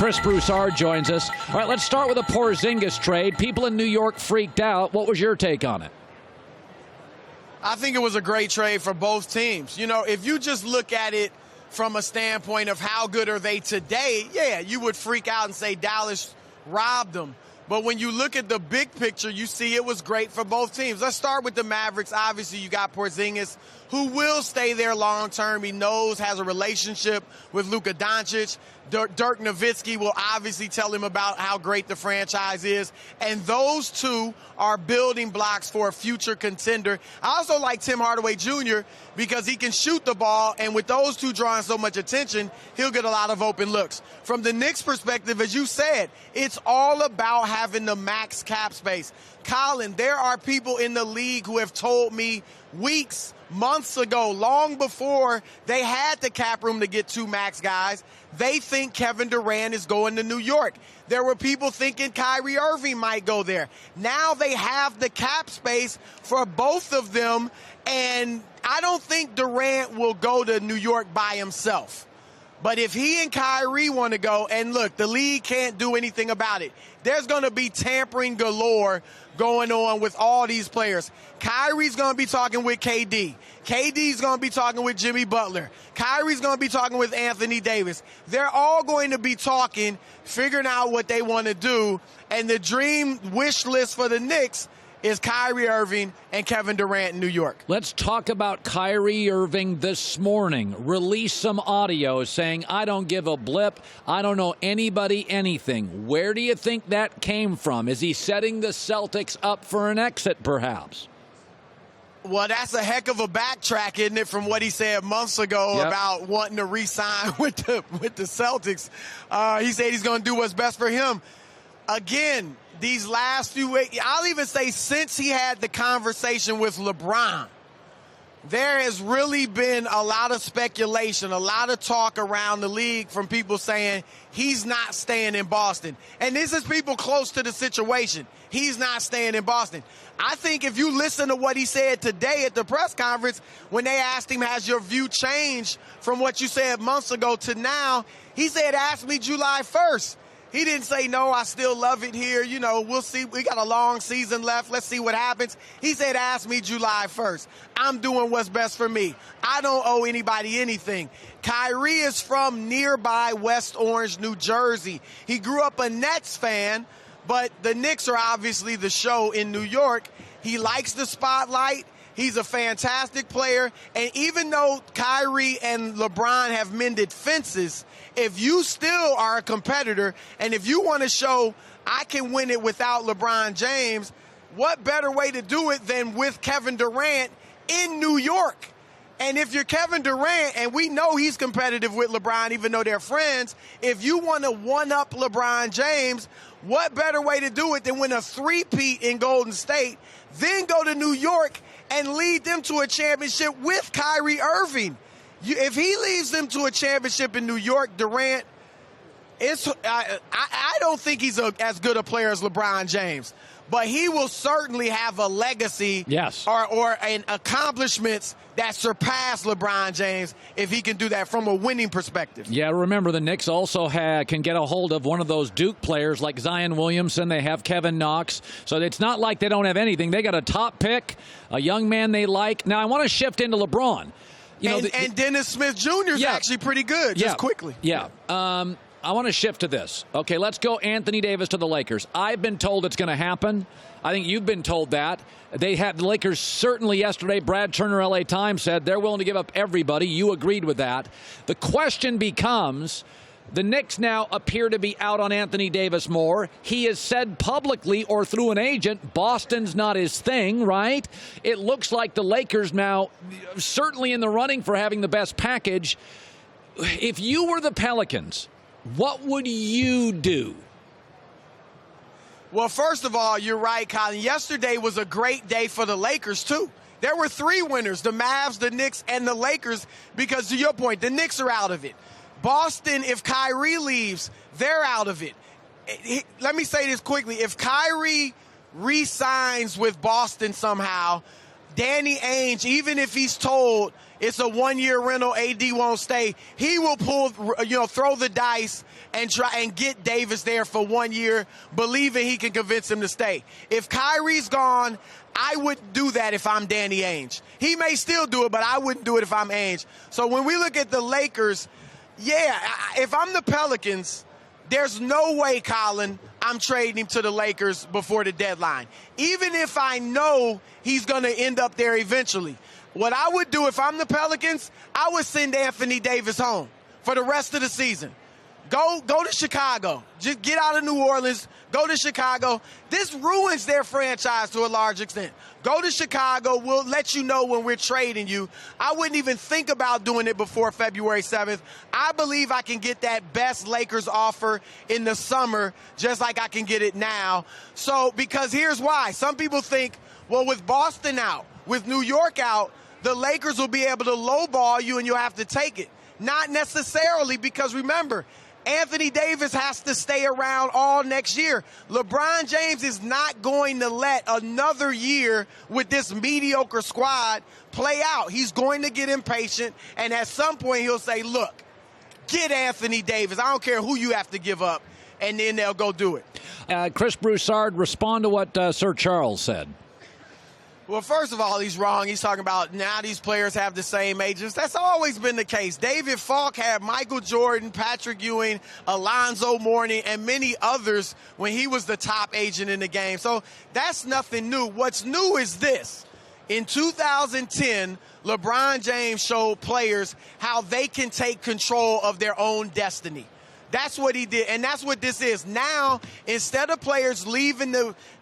Chris Broussard joins us. All right, let's start with a Porzingis trade. People in New York freaked out. What was your take on it? I think it was a great trade for both teams. You know, if you just look at it from a standpoint of how good are they today, yeah, you would freak out and say Dallas robbed them. But when you look at the big picture, you see it was great for both teams. Let's start with the Mavericks. Obviously, you got Porzingis, who will stay there long term. He knows, has a relationship with Luka Doncic. Dirk Nowitzki will obviously tell him about how great the franchise is. And those two are building blocks for a future contender. I also like Tim Hardaway Jr. because he can shoot the ball, and with those two drawing so much attention, he'll get a lot of open looks. From the Knicks' perspective, as you said, it's all about having the max cap space. Colin, there are people in the league who have told me weeks, months ago, long before they had the cap room to get two max guys, they think Kevin Durant is going to New York. There were people thinking Kyrie Irving might go there. Now they have the cap space for both of them, and I don't think Durant will go to New York by himself. But if he and Kyrie want to go, and look, the league can't do anything about it. There's going to be tampering galore going on with all these players. Kyrie's going to be talking with KD. KD's going to be talking with Jimmy Butler. Kyrie's going to be talking with Anthony Davis. They're all going to be talking, figuring out what they want to do. And the dream wish list for the Knicks is Kyrie Irving and Kevin Durant in New York. Let's talk about Kyrie Irving this morning. Release some audio saying, I don't give a blip. I don't know anybody anything. Where do you think that came from? Is he setting the Celtics up for an exit, perhaps? Well, that's a heck of a backtrack, isn't it, from what he said months ago about wanting to re-sign with the Celtics. He said he's going to do what's best for him. Again, these last few weeks, I'll even say since he had the conversation with LeBron, there has really been a lot of speculation, a lot of talk around the league from people saying he's not staying in Boston. And this is people close to the situation. He's not staying in Boston. I think if you listen to what he said today at the press conference, when they asked him, has your view changed from what you said months ago to now? He said, ask me July 1st. He didn't say, no, I still love it here. You know, we'll see. We got a long season left. Let's see what happens. He said, ask me July 1st. I'm doing what's best for me. I don't owe anybody anything. Kyrie is from nearby West Orange, New Jersey. He grew up a Nets fan, but the Knicks are obviously the show in New York. He likes the spotlight. He's a fantastic player. And even though Kyrie and LeBron have mended fences, if you still are a competitor and if you want to show I can win it without LeBron James, what better way to do it than with Kevin Durant in New York? And if you're Kevin Durant, and we know he's competitive with LeBron even though they're friends, if you want to one-up LeBron James, what better way to do it than win a three-peat in Golden State, then go to New York and lead them to a championship with Kyrie Irving? If he leads them to a championship in New York, Durant, I don't think he's as good a player as LeBron James, but he will certainly have a legacy or an accomplishments that surpass LeBron James if he can do that from a winning perspective. Yeah, remember the Knicks also can get a hold of one of those Duke players like Zion Williamson. They have Kevin Knox. So it's not like they don't have anything. They got a top pick, a young man they like. Now I want to shift into LeBron. And Dennis Smith Jr. is actually pretty good, just quickly. Yeah. I want to shift to this. Okay, let's go Anthony Davis to the Lakers. I've been told it's going to happen. I think you've been told that. They had the Lakers certainly yesterday. Brad Turner, LA Times, said they're willing to give up everybody. You agreed with that. The question becomes, the Knicks now appear to be out on Anthony Davis more. He has said publicly or through an agent, Boston's not his thing, right? It looks like the Lakers now certainly in the running for having the best package. If you were the Pelicans, what would you do? Well, first of all, you're right, Colin. Yesterday was a great day for the Lakers, too. There were three winners, the Mavs, the Knicks, and the Lakers, because to your point, the Knicks are out of it. Boston, if Kyrie leaves, they're out of it. Let me say this quickly. If Kyrie re-signs with Boston somehow, Danny Ainge, even if he's told it's a one-year rental, AD won't stay, he will throw the dice and try and get Davis there for 1 year, believing he can convince him to stay. If Kyrie's gone, I wouldn't do that if I'm Danny Ainge. He may still do it, but I wouldn't do it if I'm Ainge. So when we look at the Lakers, if I'm the Pelicans, there's no way, Colin, I'm trading him to the Lakers before the deadline. Even if I know he's going to end up there eventually. What I would do if I'm the Pelicans, I would send Anthony Davis home for the rest of the season. Go to Chicago. Just get out of New Orleans. Go to Chicago. This ruins their franchise to a large extent. Go to Chicago. We'll let you know when we're trading you. I wouldn't even think about doing it before February 7th. I believe I can get that best Lakers offer in the summer, just like I can get it now. So, because here's why. Some people think, well, with Boston out, with New York out, the Lakers will be able to lowball you and you'll have to take it. Not necessarily, because remember, Anthony Davis has to stay around all next year. LeBron James is not going to let another year with this mediocre squad play out. He's going to get impatient, and at some point he'll say, look, get Anthony Davis. I don't care who you have to give up, and then they'll go do it. Chris Broussard, respond to what Sir Charles said. Well, first of all, he's wrong. He's talking about now these players have the same agents. That's always been the case. David Falk had Michael Jordan, Patrick Ewing, Alonzo Mourning, and many others when he was the top agent in the game. So that's nothing new. What's new is this. In 2010, LeBron James showed players how they can take control of their own destiny. That's what he did, and that's what this is. Now, instead of players leaving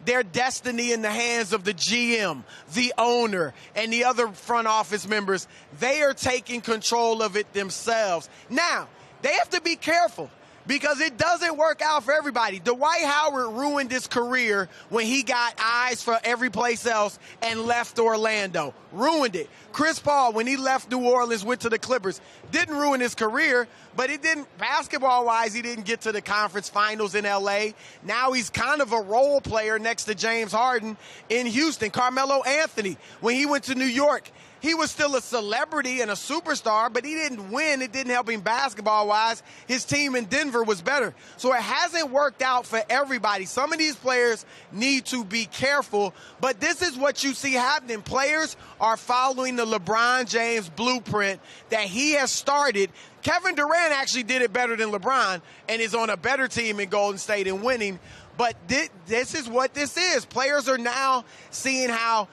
their destiny in the hands of the GM, the owner, and the other front office members, they are taking control of it themselves. Now, they have to be careful, because it doesn't work out for everybody. Dwight Howard ruined his career when he got eyes for every place else and left Orlando. Ruined it. Chris Paul, when he left New Orleans, went to the Clippers. Didn't ruin his career, but it didn't, basketball-wise, he didn't get to the conference finals in L.A. Now he's kind of a role player next to James Harden in Houston. Carmelo Anthony, when he went to New York, he was still a celebrity and a superstar, but he didn't win. It didn't help him basketball-wise. His team in Denver was better. So it hasn't worked out for everybody. Some of these players need to be careful, but this is what you see happening. Players are following the LeBron James blueprint that he has started. Kevin Durant actually did it better than LeBron and is on a better team in Golden State and winning. But this is what this is. Players are now seeing how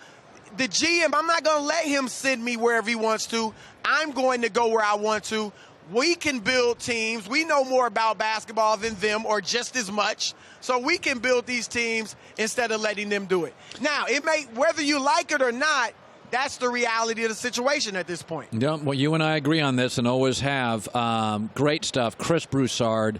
the GM, I'm not going to let him send me wherever he wants to. I'm going to go where I want to. We can build teams. We know more about basketball than them, or just as much. So we can build these teams instead of letting them do it. Now, it may, whether you like it or not, that's the reality of the situation at this point. Yeah, well, you and I agree on this and always have. Great stuff. Chris Broussard,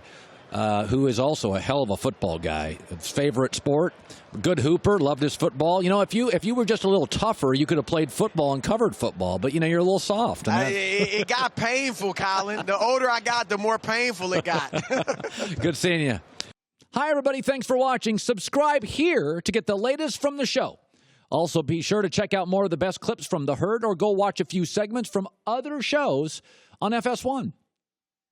who is also a hell of a football guy. His favorite sport, good hooper, loved his football. You know, if you were just a little tougher, you could have played football and covered football. But, you know, you're a little soft. It got painful, Colin. The older I got, the more painful it got. Good seeing you. Hi, everybody. Thanks for watching. Subscribe here to get the latest from the show. Also, be sure to check out more of the best clips from The Herd or go watch a few segments from other shows on FS1.